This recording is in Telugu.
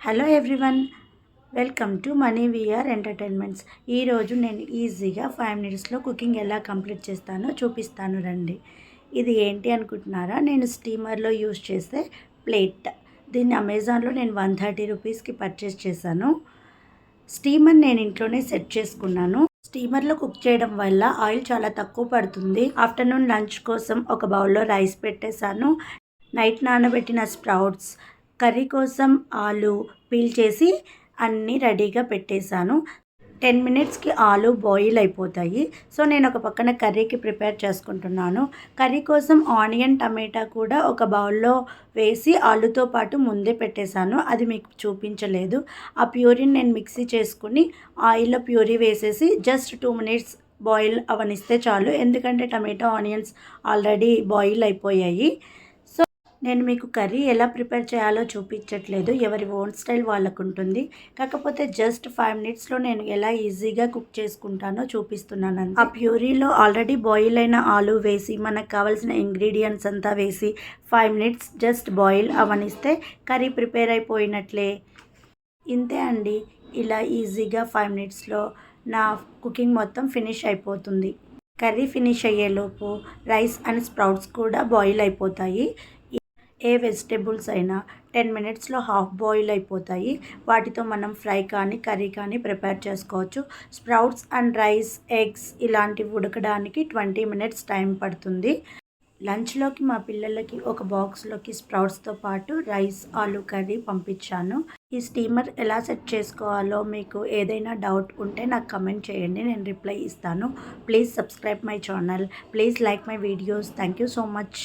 Hello everyone, welcome to money VR entertainments. ఈరోజు నేను ఈజీగా 5 మినిట్స్లో కుకింగ్ ఎలా కంప్లీట్ చేస్తానో చూపిస్తాను రండి. ఇది ఏంటి అనుకుంటున్నారా? నేను స్టీమర్లో యూస్ చేసే ప్లేట్. దీన్ని అమెజాన్లో నేను 130 రూపీస్కి పర్చేస్ చేశాను. స్టీమర్ నేను ఇంట్లోనే సెట్ చేసుకున్నాను. స్టీమర్లో కుక్ చేయడం వల్ల ఆయిల్ చాలా తక్కువ పడుతుంది. ఆఫ్టర్నూన్ లంచ్ కోసం ఒక బౌల్లో రైస్ పెట్టేశాను. నైట్ నానబెట్టిన స్ప్రౌట్స్, కర్రీ కోసం ఆలు పీల్ చేసి అన్నీ రెడీగా పెట్టేశాను. 10 మినిట్స్కి ఆలు బాయిల్ అయిపోతాయి. సో నేను ఒక పక్కన కర్రీకి ప్రిపేర్ చేసుకుంటున్నాను. కర్రీ కోసం ఆనియన్, టమాటా కూడా ఒక బౌల్లో వేసి ఆలుతో పాటు ముందే పెట్టేశాను. అది మీకు చూపించలేదు. ఆ ప్యూరీని నేను మిక్సీ చేసుకుని ఆయిల్లో ప్యూరీ వేసేసి జస్ట్ 2 మినిట్స్ బాయిల్ అవనిస్తే చాలు. ఎందుకంటే టమాటా, ఆనియన్స్ ఆల్రెడీ బాయిల్ అయిపోయాయి. నేను మీకు కర్రీ ఎలా ప్రిపేర్ చేయాలో చూపించట్లేదు. ఎవరి ఓన్ స్టైల్ వాళ్ళకు ఉంటుంది. కాకపోతే జస్ట్ 5 మినిట్స్లో నేను ఎలా ఈజీగా కుక్ చేసుకుంటానో చూపిస్తున్నాను. ఆ ప్యూరీలో ఆల్రెడీ బాయిల్ అయిన ఆలు వేసి మనకు కావాల్సిన ఇంగ్రీడియంట్స్ అంతా వేసి 5 మినిట్స్ జస్ట్ బాయిల్ అవనిస్తే కర్రీ ప్రిపేర్ అయిపోయినట్లే. ఇంతే అండి. ఇలా ఈజీగా 5 మినిట్స్లో నా కుకింగ్ మొత్తం ఫినిష్ అయిపోతుంది. కర్రీ ఫినిష్ అయ్యేలోపు రైస్ అండ్ స్ప్రౌట్స్ కూడా బాయిల్ అయిపోతాయి. ఏ వెజిటేబుల్స్ అయినా 10 మినిట్స్లో హాఫ్ బాయిల్ అయిపోతాయి. వాటితో మనం ఫ్రై కానీ కర్రీ కానీ ప్రిపేర్ చేసుకోవచ్చు. స్ప్రౌట్స్ అండ్ రైస్, ఎగ్స్ ఇలాంటివి ఉడకడానికి 20 మినిట్స్ టైం పడుతుంది. లంచ్లోకి మా పిల్లలకి ఒక బాక్స్లోకి స్ప్రౌట్స్తో పాటు రైస్, ఆలు కర్రీ పంపించాను. ఈ స్టీమర్ ఎలా సెట్ చేసుకోవాలో మీకు ఏదైనా డౌట్ ఉంటే నాకు కమెంట్ చేయండి, నేను రిప్లై ఇస్తాను. Please subscribe my channel. Please like my videos. Thank you so much.